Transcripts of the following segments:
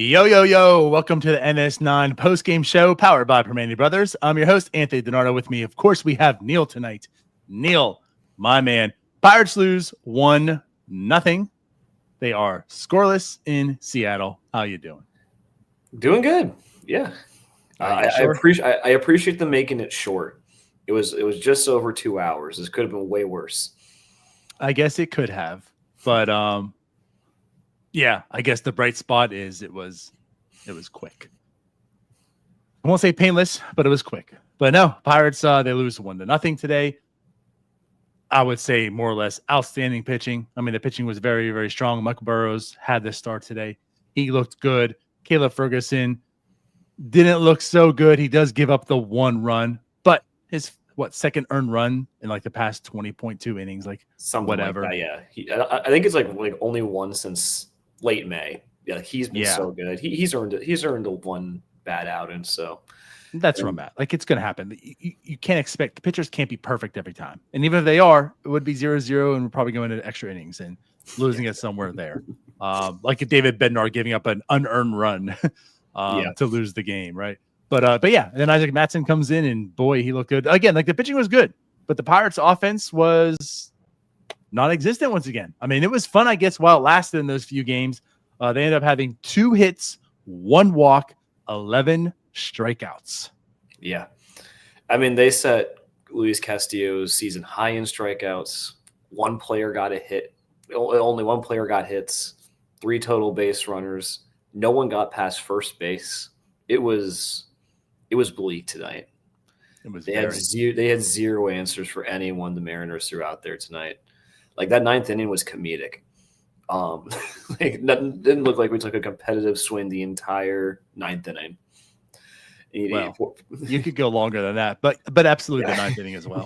Yo, yo, yo. Welcome to the NS9 Postgame Show, powered by Permane Brothers. I'm your host, Anthony DiNardo. With me, of course, we have Neil tonight. Neil, my man. Pirates lose 1-0. They are scoreless in Seattle. How you doing? Doing good. Yeah. I appreciate them making it short. It was just over 2 hours. This could have been way worse. I guess it could have, but yeah, I guess the bright spot is it was quick. I won't say painless, but it was quick. But no, Pirates they lose 1-0 today. I would say more or less outstanding pitching. I mean, the pitching was very, very strong. Mike Burrows had the start today. He looked good. Caleb Ferguson didn't look so good. He does give up the 1 run, but his second earned run in like the past 20.2 innings, like something whatever. Like that, yeah. I think it's like only one since late May. Yeah, he's been so good. He's earned it. He's earned a 1 bad outing. So that's where I'm at. Like, it's going to happen. You can't expect the pitchers can't be perfect every time. And even if they are, it would be 0-0 and we're probably going into extra innings and losing it somewhere there. Like if David Bednar giving up an unearned run to lose the game, right? But yeah, and then Isaac Matson comes in and boy, he looked good. Again, like the pitching was good, but the Pirates offense was non-existent once again. I mean, it was fun, I guess, while it lasted in those few games. They ended up having 2 hits, 1 walk, 11 strikeouts. Yeah. I mean, they set Luis Castillo's season high in strikeouts. 1 player got a hit. Only 1 player got hits. 3 total base runners. No one got past first base. It was bleak tonight. They had 0 answers for anyone the Mariners threw out there tonight. Like that 9th inning was comedic. Like didn't look like we took a competitive swing the entire 9th inning. Well, you could go longer than that, but absolutely the 9th inning as well.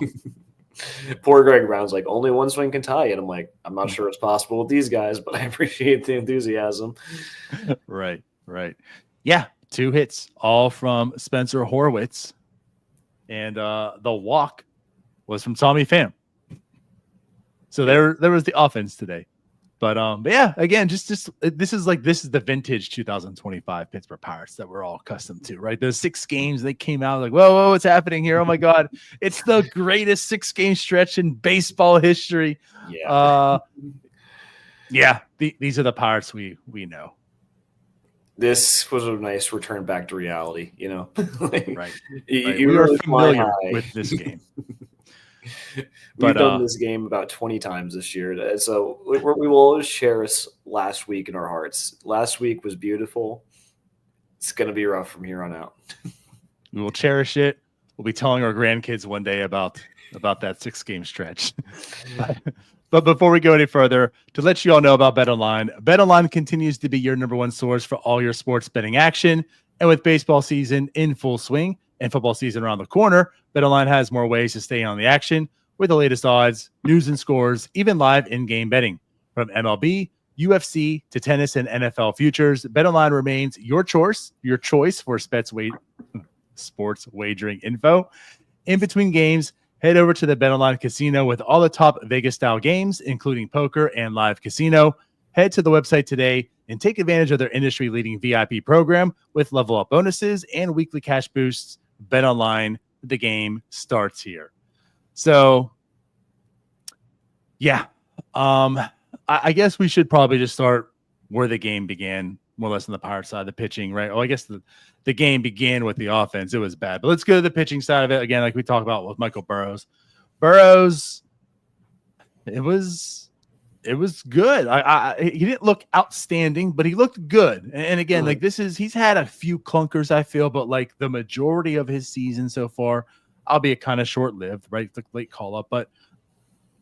Poor Greg Brown's like, only 1 swing can tie it. I'm like, I'm not sure it's possible with these guys, but I appreciate the enthusiasm. Right. Yeah, 2 hits, all from Spencer Horwitz, and the walk was from Tommy Pham. So there was the offense today, but yeah, again, just this is the vintage 2025 Pittsburgh Pirates that we're all accustomed to, right? Those 6 games they came out like, whoa, what's happening here? Oh my God, it's the greatest 6-game stretch in baseball history. Yeah, these are the Pirates we know. This was a nice return back to reality, you know. Right. We are familiar with this game. We've done this game about 20 times this year. So we will always cherish last week in our hearts. Last week was beautiful. It's going to be rough from here on out. We will cherish it. We'll be telling our grandkids one day about that 6-game stretch. But before we go any further, to let you all know about BetOnline, BetOnline continues to be your #1 source for all your sports betting action. And with baseball season in full swing and football season around the corner, BetOnline has more ways to stay on the action with the latest odds, news and scores, even live in-game betting. From MLB, UFC to tennis and NFL futures, BetOnline remains your choice for sports wagering info. In between games, head over to the BetOnline Casino with all the top Vegas-style games, including poker and live casino. Head to the website today and take advantage of their industry-leading VIP program with level-up bonuses and weekly cash boosts. BetOnline, the game starts here. So, yeah, I guess we should probably just start where the game began, more or less on the Pirates side, the pitching, right? Oh, I guess the game began with the offense. It was bad. But let's go to the pitching side of it. Again, like we talked about with Michael Burrows. It was good. He didn't look outstanding, but he looked good. And again, like he's had a few clunkers, I feel, but like the majority of his season so far, albeit kind of short-lived, right? The late call-up, but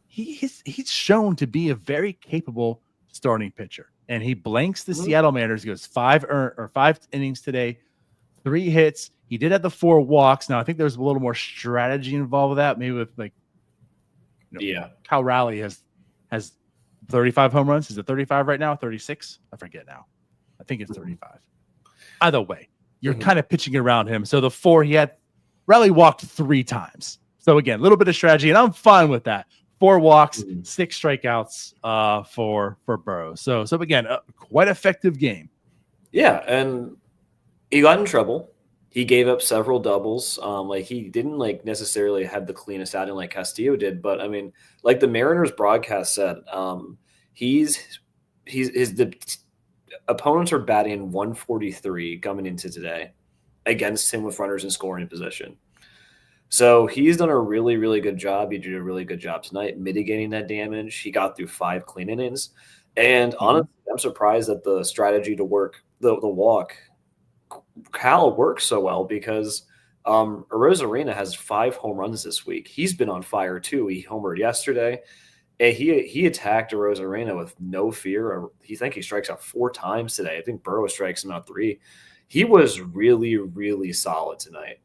he's shown to be a very capable starting pitcher. And he blanks the Seattle Mariners. He goes 5 innings today, 3 hits. He did have the 4 walks. Now, I think there's a little more strategy involved with that. Maybe with Cal Raleigh has 35 home runs. Is it 35 right now? 36? I forget now. I think it's 35. Either way, you're kind of pitching around him. So the 4 he had, Raleigh walked 3 times. So again, a little bit of strategy, and I'm fine with that. 4 walks, 6 strikeouts for Burrows. So again, a quite effective game. Yeah, and he got in trouble. He gave up several doubles. He didn't necessarily have the cleanest outing like Castillo did, but I mean, like the Mariners broadcast said, the opponents are batting 143 coming into today against him with runners in scoring position. So he's done a really, really good job. He did a really good job tonight mitigating that damage. He got through 5 clean innings. And honestly, I'm surprised that the strategy to work the walk Cal works so well because Arozarena has 5 home runs this week. He's been on fire too. He homered yesterday. And he attacked Arozarena with no fear. He strikes out 4 times today. I think Burrows strikes him out 3. He was really, really solid tonight.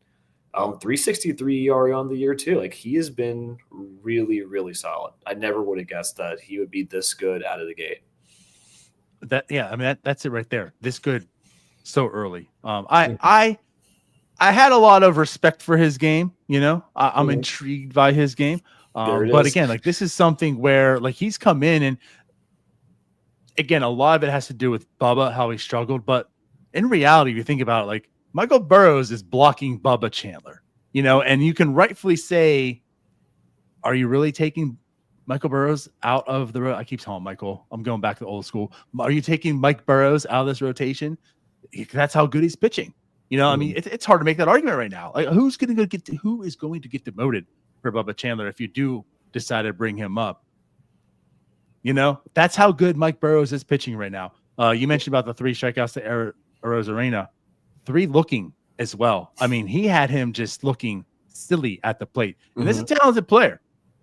363 ERA on the year too. He has been really, really solid. I never would have guessed that he would be this good out of the gate. That's it right there. This good so early. I had a lot of respect for his game. I'm intrigued by his game. But again, this is something where he's come in, and again, a lot of it has to do with Bubba, how he struggled. But in reality, if you think about it, Michael Burrows is blocking Bubba Chandler, and you can rightfully say, are you really taking Michael Burrows out of the I keep telling Michael, I'm going back to old school. Are you taking Mike Burrows out of this rotation? That's how good he's pitching. I mean, it's hard to make that argument right now. Who is going to get demoted for Bubba Chandler if you do decide to bring him up? That's how good Mike Burrows is pitching right now. You mentioned about the 3 strikeouts to Arozarena, 3 looking as well. I mean, he had him just looking silly at the plate. And this is a talented player.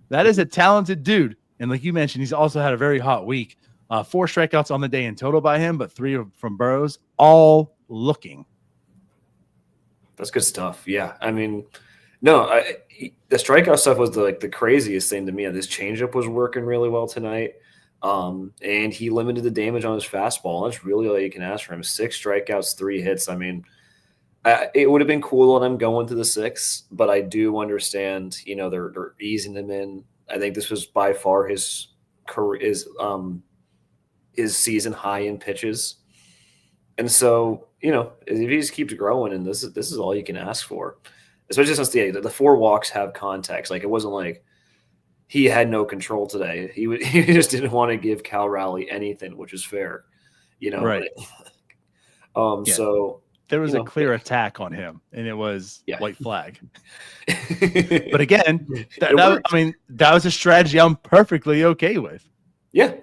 That is a talented dude. And like you mentioned, he's also had a very hot week. 4 strikeouts on the day in total by him, but 3 from Burrows, all looking. That's good stuff. Yeah. I mean, no, the strikeout stuff was the craziest thing to me. This changeup was working really well tonight. And he limited the damage on his fastball. That's really all you can ask for him. 6 strikeouts, 3 hits. I mean, it would have been cool on him going to the 6, but I do understand, they're easing him in. I think this was by far his career, his season high in pitches. And so, if he just keeps growing, and this is all you can ask for, especially since the 4 walks have context. It wasn't like he had no control today. He just didn't want to give Cal Raleigh anything, which is fair, Right. So there was a clear attack on him, and it was white flag. But again, that was a strategy I'm perfectly okay with. Yeah.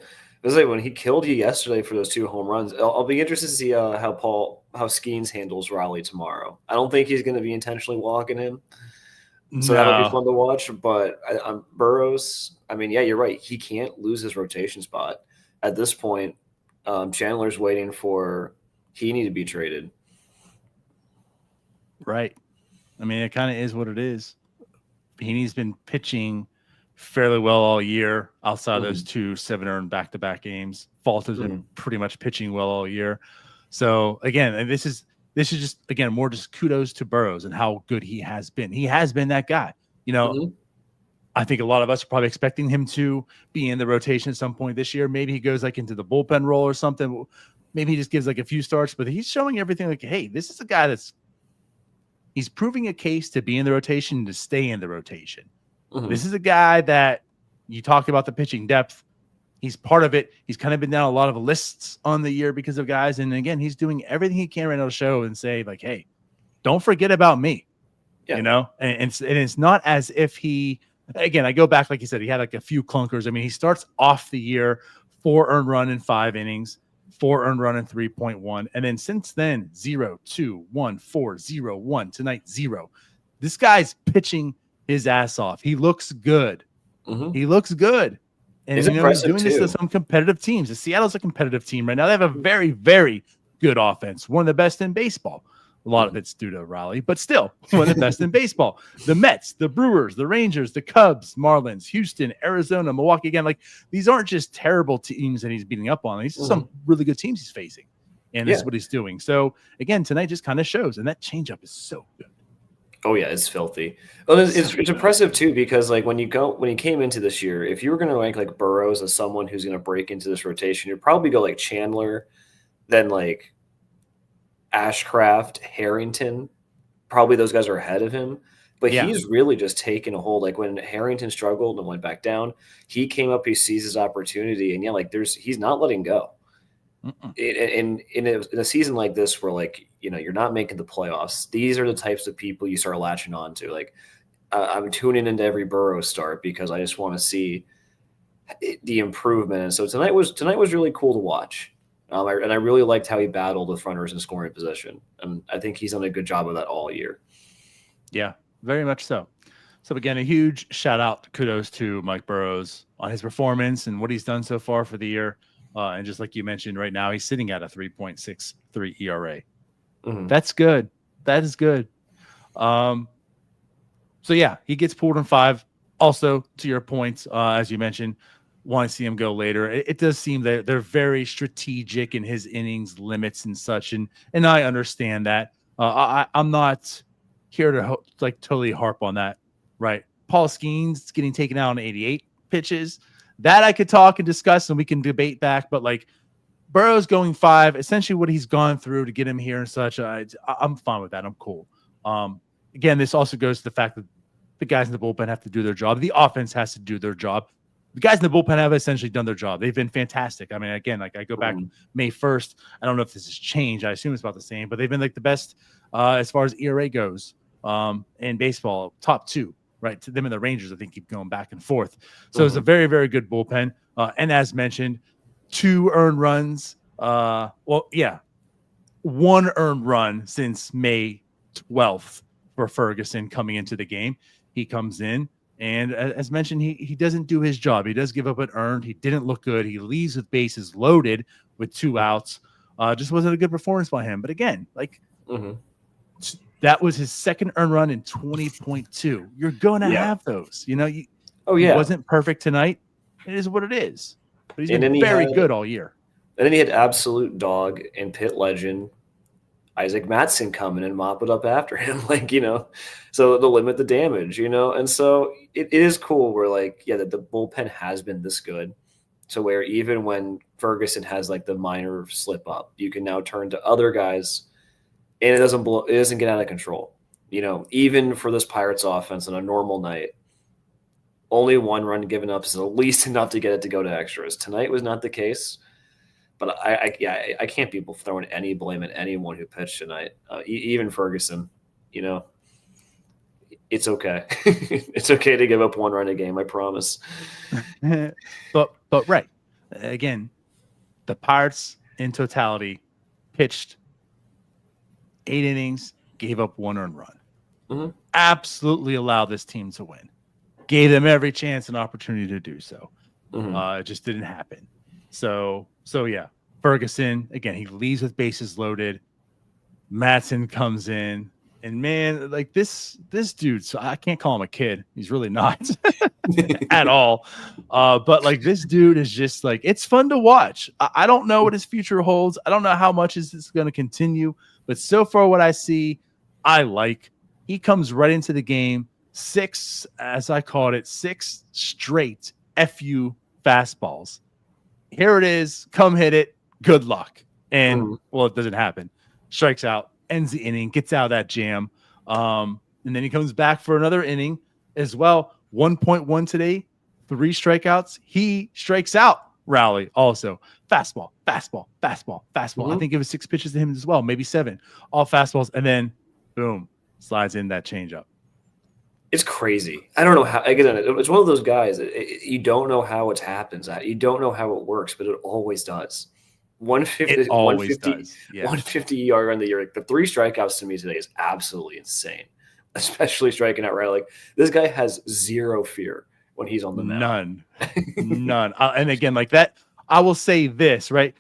It was when he killed you yesterday for those 2 home runs. I'll be interested to see how Skeens handles Raleigh tomorrow. I don't think he's going to be intentionally walking him. So that'll be fun to watch. But Burrows, you're right. He can't lose his rotation spot. At this point, Chandler's waiting for Heaney to be traded. Right. It kind of is what it is. Heaney's been pitching fairly well all year outside of those 2 7-earned back-to-back games. Fault has been pretty much pitching well all year. So again, and this is just more just kudos to Burrows and how good he has been. He has been that guy. I think a lot of us are probably expecting him to be in the rotation at some point this year. Maybe he goes into the bullpen role or something. Maybe he just gives a few starts, but he's showing everything hey, this is a guy he's proving a case to be in the rotation, to stay in the rotation. This is a guy that you talk about the pitching depth. He's part of it. He's kind of been down a lot of lists on the year because of guys. And again, he's doing everything he can right now to show and say hey, don't forget about me, and it's not as if again, I go back, like you said, he had a few clunkers. He starts off the year 4 earned run in 5 innings, 4 earned run in 3.1. And then since then, 0, 2, 1, 4, 0, 1, tonight, 0. This guy's pitching his ass off. He looks good. He looks good. And it's he's impressive doing this too. to some competitive teams. Seattle's a competitive team right now. They have a very, very good offense, one of the best in baseball. A lot of it's due to Raleigh, but still one of the best in baseball. The Mets, the Brewers, the Rangers, the Cubs, Marlins, Houston, Arizona, Milwaukee. Again, like these aren't just terrible teams that he's beating up on. These are some really good teams he's facing, and this is what he's doing. So again, tonight just kind of shows, and that changeup is so good. Oh yeah, it's filthy. Well, it's impressive too because like when you came into this year, if you were going to rank like Burrows as someone who's going to break into this rotation, you'd probably go like Chandler, then like Ashcraft, Harrington. Probably those guys are ahead of him. But he's really just taken a hold. Like when Harrington struggled and went back down, he came up, he sees his opportunity, and he's not letting go. In a season like this where like you're not making the playoffs, these are the types of people you start latching on to. Like I'm tuning into every Burrows start because I just want to see the improvement. And so tonight was really cool to watch. And I really liked how he battled with runners in scoring position, and I think he's done a good job of that all year. Yeah, very much so. So again, a huge shout out, kudos to Mike Burrows on his performance and what he's done so far for the year. And just like you mentioned, right now he's sitting at a 3.63 ERA. That's good. That is good. So yeah, he gets pulled in 5. Also, to your point, as you mentioned, want to see him go later. It does seem that they're very strategic in his innings limits and such, and I understand that. I'm not here to totally harp on that, right? Paul Skeens getting taken out on 88 pitches. That I could talk and discuss, and we can debate back. But like Burrows going 5, essentially what he's gone through to get him here and such, I'm fine with that. I'm cool. Again, this also goes to the fact that the guys in the bullpen have to do their job. The offense has to do their job. The guys in the bullpen have essentially done their job. They've been fantastic. I mean, again, like I go back May 1st. I don't know if this has changed. I assume it's about the same, but they've been like the best as far as ERA goes in baseball, top 2, right? To them and the Rangers, I think, keep going back and forth. So it's a very, very good bullpen. And as mentioned, 2 earned runs. 1 earned run since May 12th for Ferguson coming into the game. He comes in. And as mentioned, he doesn't do his job. He does give up an earned. He didn't look good. He leaves with bases loaded with 2 outs. Just wasn't a good performance by him. But again, like that was his second earned run in 20.2. You're going to have those. He wasn't perfect tonight. It is what it is. But he's been very good all year. And then he had absolute dog and pit legend Isaac Mattson coming and mop it up after him, so to limit the damage, and so it is cool where that the bullpen has been this good to where even when Ferguson has like the minor slip up, you can now turn to other guys and it doesn't get out of control. Even for this Pirates offense on a normal night, only 1 run given up is at least enough to get it to go to extras. Tonight was not the case. But I can't be throwing any blame at anyone who pitched tonight, even Ferguson. It's okay. It's okay to give up 1 run a game. I promise. but right, again, the Pirates in totality pitched 8 innings, gave up 1 earned run. Absolutely allowed this team to win. Gave them every chance and opportunity to do so. It just didn't happen. So yeah, Ferguson, again, he leaves with bases loaded. Mattson comes in, and man, like this dude, so I can't call him a kid. He's really not at all. But like this dude is just like, it's fun to watch. I don't know what his future holds. I don't know how much is this going to continue, but so far what I see, I like. He comes right into the game, 6, as I called it, 6 straight FU fastballs. Here it is. Come hit it. Good luck. And it doesn't happen. Strikes out, ends the inning, gets out of that jam. And then he comes back for another inning as well. 1.1 today, 3 strikeouts. He strikes out Raleigh also. Fastball. I think it was 6 pitches to him as well, maybe 7. All fastballs. And then boom, slides in that changeup. It's crazy. I don't know how. Again, it's one of those guys. You don't know how it happens. You don't know how it works, but it always does. 150, it always does. Yeah. 150 ERA on the year. Like the 3 strikeouts to me today is absolutely insane, especially striking out right. Like this guy has 0 fear when he's on the mound. None. And again, like that, I will say this, right?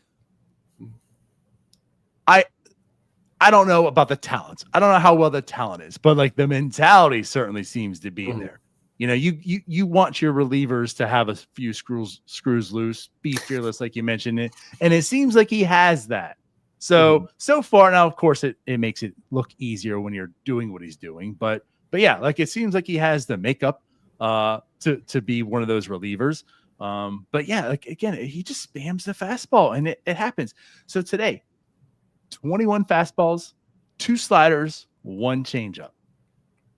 I don't know about the talent. I don't know how well the talent is, but like the mentality certainly seems to be there. You know, you want your relievers to have a few screws loose, be fearless, like you mentioned it, and it seems like he has that. So far now, of course, it makes it look easier when you're doing what he's doing, but yeah, like it seems like he has the makeup to be one of those relievers. But yeah, like again, he just spams the fastball, and it happens. So today, 21 fastballs, 2 sliders, 1 changeup.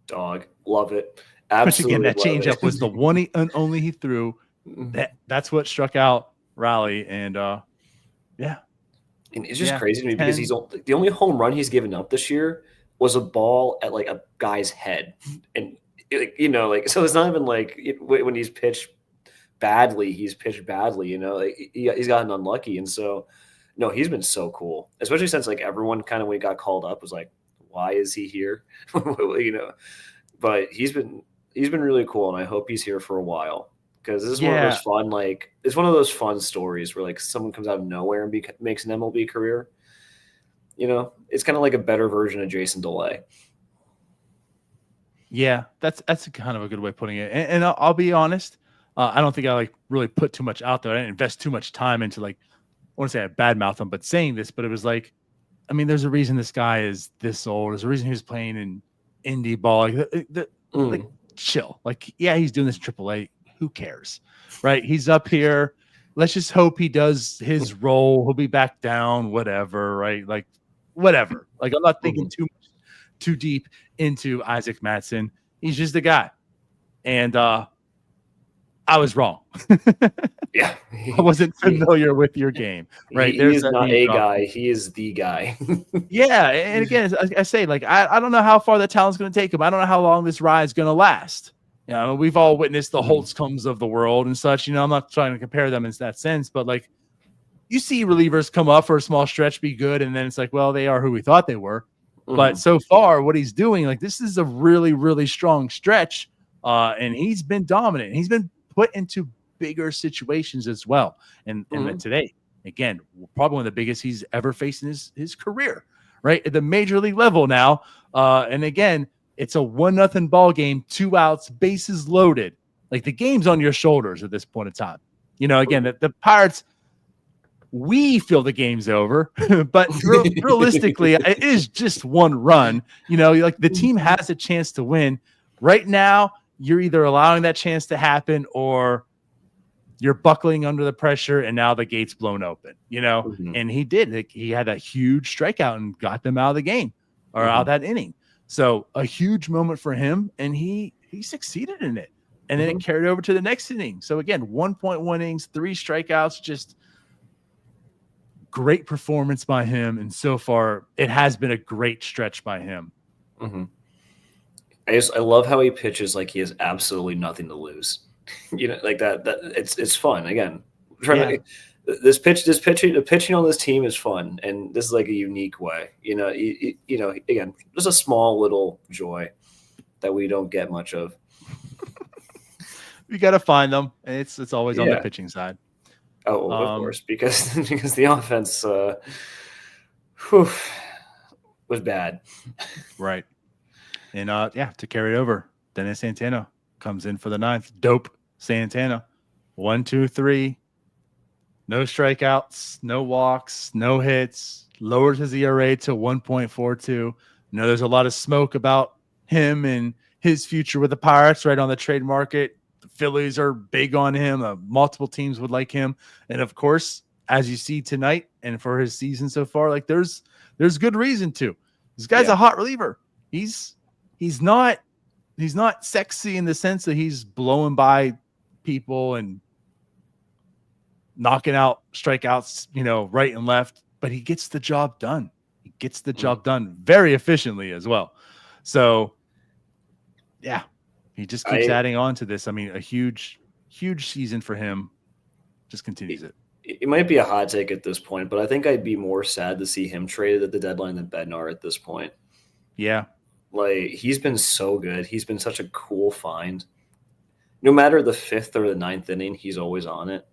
Dog, love it. Absolutely. Which again, that changeup was the one and only he threw. That's what struck out Raleigh, and yeah. And it's just crazy to me because the only home run he's given up this year was a ball at like a guy's head, and you know, like so it's not even like when he's pitched badly, he's pitched badly. You know, like he's gotten unlucky, and so. No, he's been so cool, especially since like everyone kind of when he got called up was like, why is he here? You know, but he's been really cool, and I hope he's here for a while because this is one of those fun, like it's one of those fun stories where like someone comes out of nowhere and makes an MLB career. You know, it's kind of like a better version of Jason DeLay. Yeah, that's kind of a good way of putting it. And I'll be honest, I don't think I like really put too much out there. I didn't invest too much time into like. I want to say I badmouth him, but saying this, but it was like, I mean, there's a reason this guy is this old. There's a reason he was playing in indie ball. Like chill. Like, yeah, he's doing this in AAA. Who cares? Right? He's up here. Let's just hope he does his role. He'll be back down, whatever, right? Like, whatever. Like, I'm not thinking too deep into Isaac Madsen. He's just a guy. And I was wrong. Yeah. I wasn't familiar with your game, right? He is not a guy. He is the guy. Yeah. And again, I say, like, I don't know how far the talent's going to take him. I don't know how long this ride's going to last. You know, we've all witnessed the Holtzcombs of the world and such. You know, I'm not trying to compare them in that sense, but like you see relievers come up for a small stretch, be good. And then it's like, well, they are who we thought they were. But so far, what he's doing, like, this is a really, really strong stretch. And he's been dominant. He's been put into bigger situations as well. And today, again, probably one of the biggest he's ever faced in his career, right? At the major league level now. And again, it's a 1-0 ball game, 2 outs, bases loaded. Like the game's on your shoulders at this point in time. You know, again, the Pirates, we feel the game's over, but realistically, it is just 1 run. You know, like the team has a chance to win. Right now, you're either allowing that chance to happen or you're buckling under the pressure, and now the gate's blown open, you know? And he did. Like, he had a huge strikeout and got them out of the game or out of that inning. So a huge moment for him, and he succeeded in it. And then it carried over to the next inning. So again, 1.1 innings, 3 strikeouts, just great performance by him. And so far, it has been a great stretch by him. I love how he pitches like he has absolutely nothing to lose. You know, like that it's fun. Again, the pitching on this team is fun, and this is like a unique way. You know, you know, again, just a small little joy that we don't get much of. You got to find them, and it's always on the pitching side. Oh, of course, because the offense was bad. Right. And to carry over, Dennis Santana comes in for the 9th. Dope Santana. 1, 2, 3. No strikeouts, no walks, no hits. Lowers his ERA to 1.42. You know, there's a lot of smoke about him and his future with the Pirates right on the trade market. The Phillies are big on him. Multiple teams would like him. And of course, as you see tonight and for his season so far, like there's good reason to. This guy's a hot reliever. He's not sexy in the sense that he's blowing by people and knocking out strikeouts, you know, right and left, but he gets the job done. He gets the job done very efficiently as well. So yeah, he just keeps adding on to this. I mean, a huge season for him. Just continues it. It might be a hot take at this point, but I think I'd be more sad to see him traded at the deadline than Bednar at this point. Yeah. Like, he's been so good. He's been such a cool find. no matter the 5th or the 9th inning, he's always on it.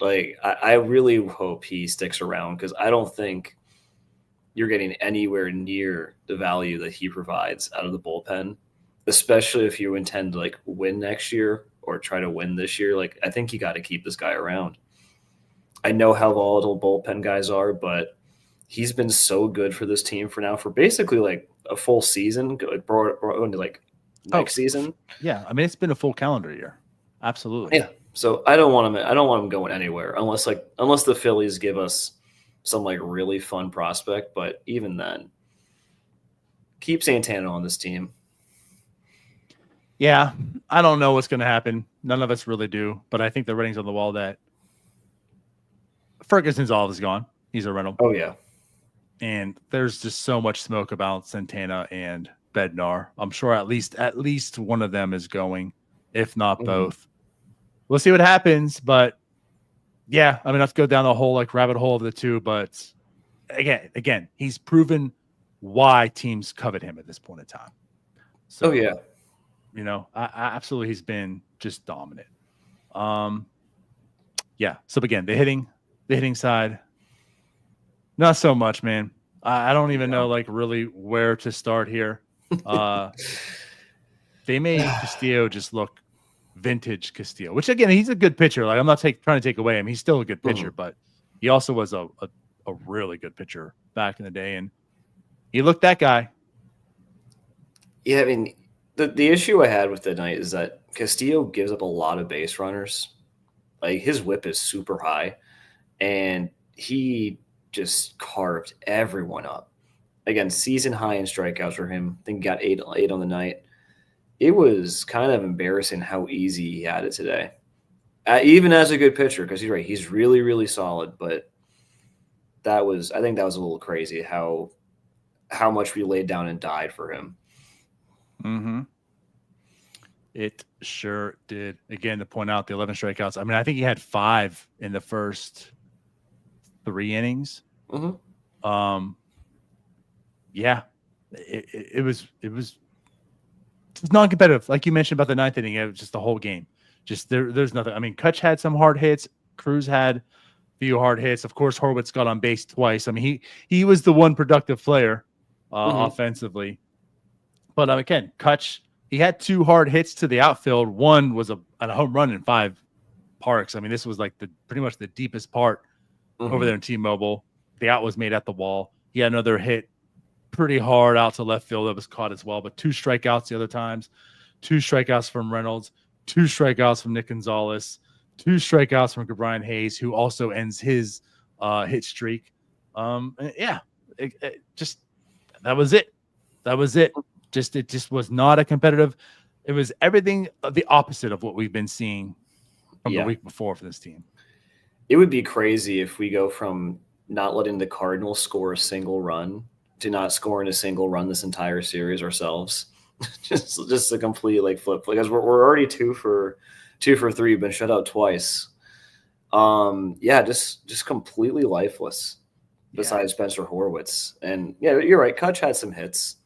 Like, I really hope he sticks around because I don't think you're getting anywhere near the value that he provides out of the bullpen, especially if you intend to like win next year or try to win this year. Like, I think you got to keep this guy around. I know how volatile bullpen guys are, but he's been so good for this team for basically like a full season, brought into like next season. Yeah, I mean, it's been a full calendar year. Absolutely. Yeah. So I don't want him going anywhere unless the Phillies give us some like really fun prospect. But even then, keep Santana on this team. Yeah, I don't know what's going to happen. None of us really do. But I think the writing's on the wall that Ferguson's always gone. He's a rental. Oh yeah. And there's just so much smoke about Santana and Bednar. I'm sure at least one of them is going, if not both. We'll see what happens, but yeah, I mean, let's go down the whole like rabbit hole of the two. But again, he's proven why teams covet him at this point in time. So, yeah, you know, I absolutely, he's been just dominant. Yeah. So again, the hitting side, not so much, man. I don't even know like really where to start here. They made Castillo just look vintage Castillo, which again, he's a good pitcher. Like, I'm not trying to take away him. He's still a good pitcher, but he also was a really good pitcher back in the day. And he looked that guy. Yeah. I mean, the issue I had with the night is that Castillo gives up a lot of base runners. Like, his whip is super high and he just carved everyone up. Again, season high in strikeouts for him. I think he got eight on the night. It was kind of embarrassing how easy he had it today, even as a good pitcher, because he's right. He's really, really solid, but I think that was a little crazy how much we laid down and died for him. Mm-hmm. It sure did. Again, to point out the 11 strikeouts. I mean, I think he had 5 in the first 3 innings. Mm-hmm. Yeah, it was non-competitive, like you mentioned about the 9th inning. It was just the whole game. Just there's nothing. I mean, Kutch had some hard hits. Cruz had a few hard hits. Of course, Horwitz got on base twice. I mean, he was the one productive player offensively. But again, Kutch, he had 2 hard hits to the outfield. One was a home run in 5 parks. I mean, this was like pretty much the deepest part over there in T-Mobile. The out was made at the wall. He had another hit pretty hard out to left field that was caught as well, but 2 strikeouts the other times. 2 strikeouts from Reynolds, 2 strikeouts from Nick Gonzalez, 2 strikeouts from Brian Hayes, who also ends his hit streak. Yeah, just that was it. That was it. It just was not a competitive. It was everything the opposite of what we've been seeing from the week before for this team. It would be crazy if we go from not letting the Cardinals score a single run to not scoring a single run this entire series ourselves. just a complete like flip, because we're already 2 for 3. We've been shut out twice. Just completely lifeless besides Spencer Horwitz. And yeah, you're right. Kutch had some hits.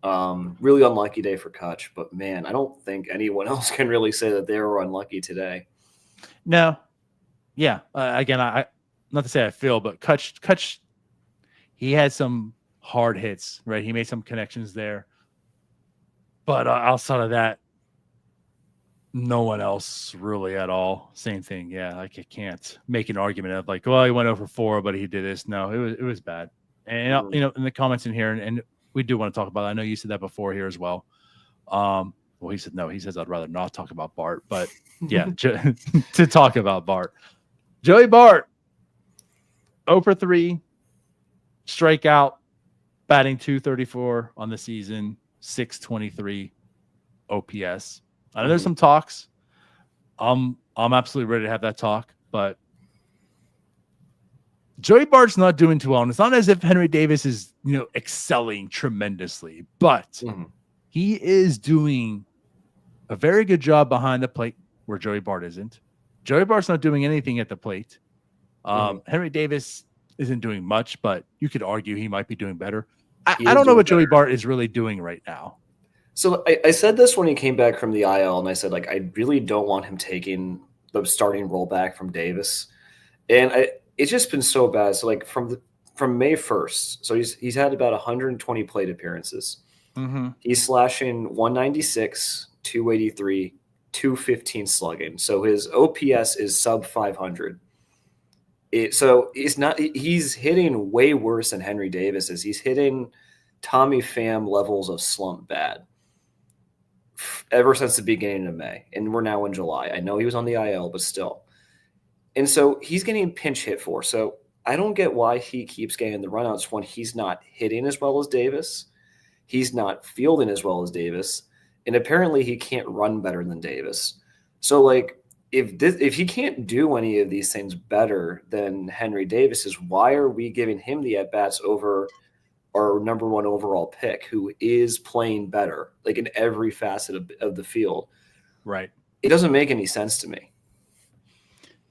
Really unlucky day for Kutch, but man, I don't think anyone else can really say that they were unlucky today. No. Yeah. Again, I not to say I feel, but Kutch, he had some hard hits, right? He made some connections there. But outside of that, no one else really at all. Same thing. Yeah, like I can't make an argument of like, well, he went over 4, but he did this. No, it was bad. And you know, in the comments in here, and we do want to talk about it. I know you said that before here as well. Well, he said no. He says I'd rather not talk about Bart, but yeah, to talk about Bart, Joey Bart, 0 for 3, strikeout, batting .234 on the season, .623 OPS. I know there's some talks. I'm absolutely ready to have that talk, but Joey Bart's not doing too well. And it's not as if Henry Davis is, excelling tremendously, but he is doing a very good job behind the plate where Joey Bart isn't. Joey Bart's not doing anything at the plate. Henry Davis isn't doing much, but you could argue he might be doing better. I don't know what Joey Bart is really doing right now. So I said this when he came back from the IL, and I said, like, I really don't want him taking the starting role back from Davis. And it's just been so bad. So, like, from May 1st, so he's had about 120 plate appearances. Mm-hmm. He's slashing 196, 283, 215 slugging. So his OPS is sub 500. So he's hitting way worse than Henry Davis is. He's hitting Tommy Pham levels of slump bad ever since the beginning of May. And we're now in July. I know he was on the IL, but still. And so he's getting pinch hit for. So I don't get why he keeps getting the runouts when he's not hitting as well as Davis. He's not fielding as well as Davis. And apparently he can't run better than Davis. So, like, if he can't do any of these things better than Henry Davis is, why are we giving him the at-bats over our number one overall pick, who is playing better, like, in every facet of the field? Right. It doesn't make any sense to me.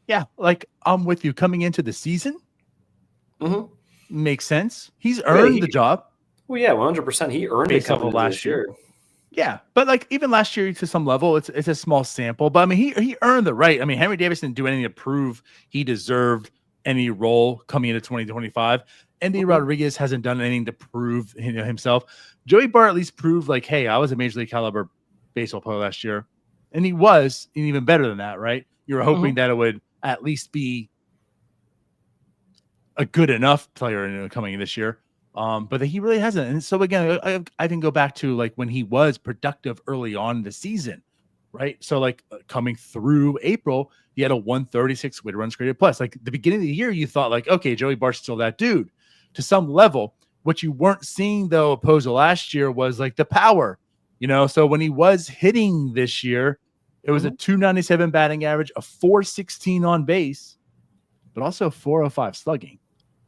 Yeah, like, I'm with you. Coming into the season, makes sense. He's earned the job. Well, yeah, 100%. He earned it coming into last year. Yeah, but, like, even last year to some level, it's a small sample. But I mean, he earned the right. I mean, Henry Davis didn't do anything to prove he deserved any role coming into 2025. Andy Rodriguez hasn't done anything to prove himself. Joey Bart at least proved, like, hey, I was a major league caliber baseball player last year, and he was even better than that, right? You were hoping that it would at least be a good enough player coming in this year. But he really hasn't. And so, again, I can go back to, like, when he was productive early on in the season, right? So, like, coming through April, he had a 136 weighted runs created plus. Like, the beginning of the year, you thought, like, okay, Joey Bart's still that dude to some level. What you weren't seeing, though, opposed to last year, was, like, the power, So when he was hitting this year, it was a 297 batting average, a 416 on base, but also 405 slugging.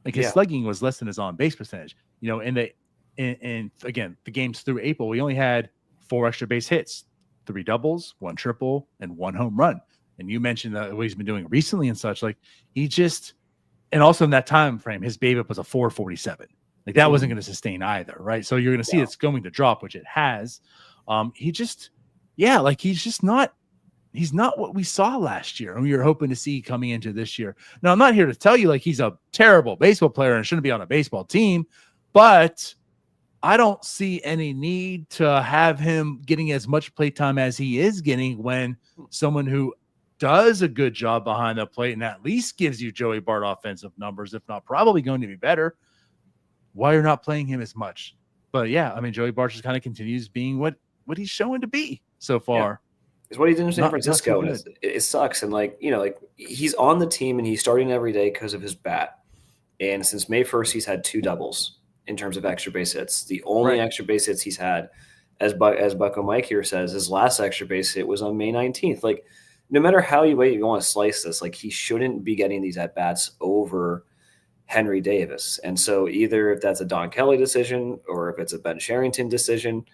Like, his slugging was less than his on base percentage. And again, the games through April, we only had 4 extra base hits, 3 doubles, 1 triple, and 1 home run. And you mentioned what he's been doing recently and such. Like, and also in that time frame, his BABIP was a 447. Like, that wasn't going to sustain either, right? So you're going to see it's going to drop, which it has. He's not what we saw last year and we were hoping to see coming into this year. Now, I'm not here to tell you, like, he's a terrible baseball player and shouldn't be on a baseball team, but I don't see any need to have him getting as much play time as he is getting when someone who does a good job behind the plate and at least gives you Joey Bart offensive numbers, if not probably going to be better, why you're not playing him as much. But yeah, I mean, Joey Bart just kind of continues being what he's showing to be so far. Is what he did in San Francisco, and it sucks. And, like, he's on the team and he's starting every day because of his bat. And since May 1st, he's had 2 doubles in terms of extra base hits. The only extra base hits he's had, as Bucko Mike here says, his last extra base hit was on May 19th. Like, no matter how you want to slice this, like, he shouldn't be getting these at bats over Henry Davis. And so either if that's a Don Kelly decision or if it's a Ben Sherrington decision,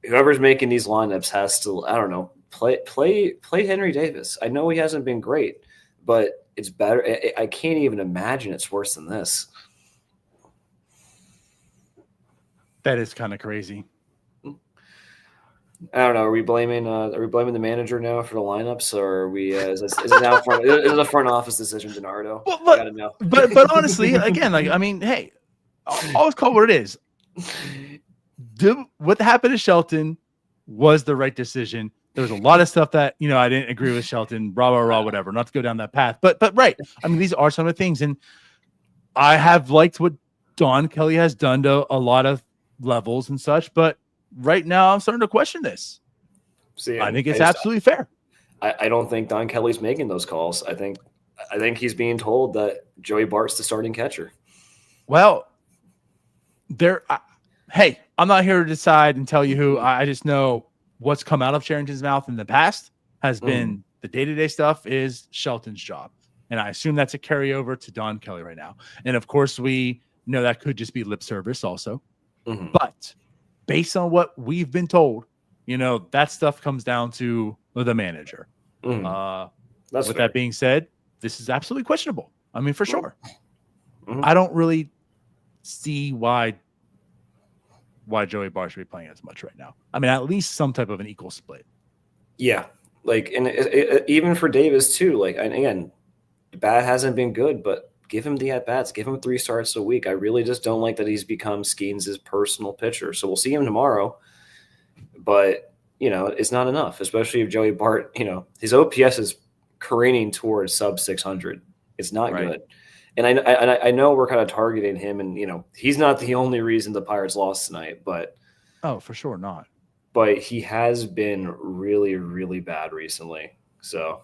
whoever's making these lineups has to, I don't know, play Henry Davis. I know he hasn't been great, but it's better. I can't even imagine it's worse than this. That is kind of crazy. I don't know. Are we blaming the manager now for the lineups, or are we? Is it now is it a front office decision, DiNardo? Well, I gotta know. But honestly, again, like, I mean, hey, I'll always call it what it is. What happened to Shelton was the right decision. There was a lot of stuff that, I didn't agree with Shelton, whatever, not to go down that path. But right. I mean, these are some of the things. And I have liked what Don Kelly has done to a lot of levels and such. But right now, I'm starting to question this. I think it's absolutely fair. I don't think Don Kelly's making those calls. I think he's being told that Joey Bart's the starting catcher. Well, hey, I'm not here to decide and tell you who. I just know what's come out of Sherrington's mouth in the past has been the day-to-day stuff is Shelton's job. And I assume that's a carryover to Don Kelly right now. And of course, we know that could just be lip service also. But based on what we've been told, that stuff comes down to the manager. With that being said, this is absolutely questionable. I mean, for sure. I don't really see why why Joey Bart should be playing as much right now. I mean, at least some type of an equal split. Yeah. Like, and even for Davis too, like, and again, the bat hasn't been good, but give him the at-bats, give him 3 starts a week. I really just don't like that he's become Skeens' personal pitcher. So we'll see him tomorrow, but, you know, it's not enough, especially if Joey Bart, you know, his OPS is careening towards sub 600. It's not good. And I know we're kind of targeting him, and, you know, he's not the only reason the Pirates lost tonight, but. Oh, for sure not. But he has been really, really bad recently. So,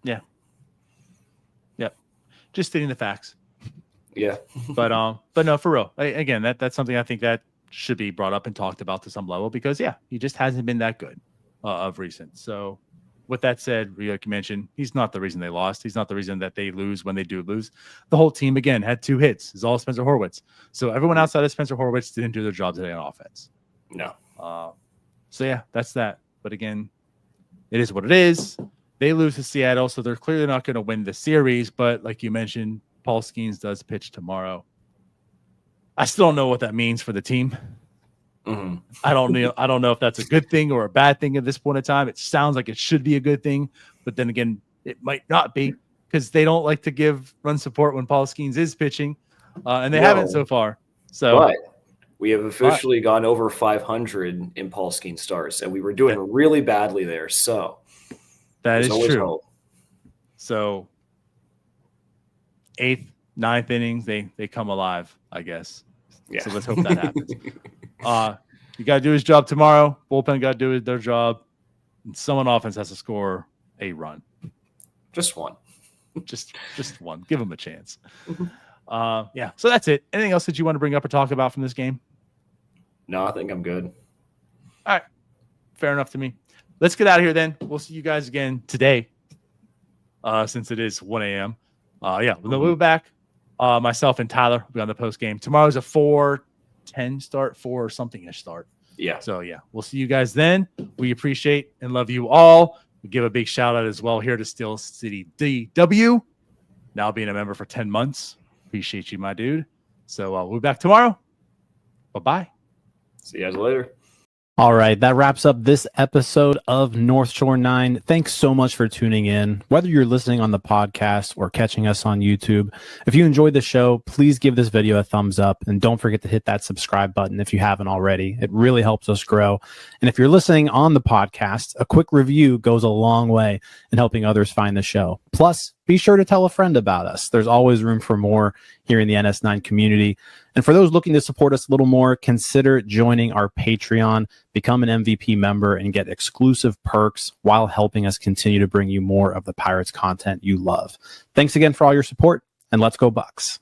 yeah, just stating the facts. Yeah, but no, for real. Again, that's something I think that should be brought up and talked about to some level because he just hasn't been that good of recent. So, with that said, like you mentioned, he's not the reason they lost. He's not the reason that they lose when they do lose. The whole team again had 2 hits. It's all Spencer Horwitz. So everyone outside of Spencer Horwitz didn't do their job today on offense. No. So yeah, that's that. But again, it is what it is. They lose to Seattle, so they're clearly not going to win the series. But like you mentioned, Paul Skeens does pitch tomorrow. I still don't know what that means for the team. Mm-hmm. I don't know if that's a good thing or a bad thing at this point in time. It sounds like it should be a good thing, but then again, it might not be because they don't like to give run support when Paul Skeens is pitching, and they haven't so far. So. But we have officially gone over 500 in Paul Skeens starts, and we were doing really badly there. So that is true. Hope. So 8th, 9th innings, they come alive, I guess. Yeah. So let's hope that happens. You got to do his job tomorrow. Bullpen got to do their job. And someone offense has to score a run. Just one. Just one. Give them a chance. Yeah. So that's it. Anything else that you want to bring up or talk about from this game? No, I think I'm good. All right. Fair enough to me. Let's get out of here then. We'll see you guys again today, since it is 1 a.m. We'll be back. Myself and Tyler will be on the post game. Tomorrow's a 4:10 start, 4 or something-ish start. Yeah. So, we'll see you guys then. We appreciate and love you all. We give a big shout-out as well here to Steel City DW, now being a member for 10 months. Appreciate you, my dude. So, we'll be back tomorrow. Bye-bye. See you guys later. All right, that wraps up this episode of North Shore 9. Thanks so much for tuning in. Whether you're listening on the podcast or catching us on YouTube, if you enjoyed the show, please give this video a thumbs up and don't forget to hit that subscribe button if you haven't already. It really helps us grow. And if you're listening on the podcast, a quick review goes a long way in helping others find the show. Plus, be sure to tell a friend about us. There's always room for more here in the NS9 community. And for those looking to support us a little more, consider joining our Patreon, become an MVP member, and get exclusive perks while helping us continue to bring you more of the Pirates content you love. Thanks again for all your support, and let's go Bucks.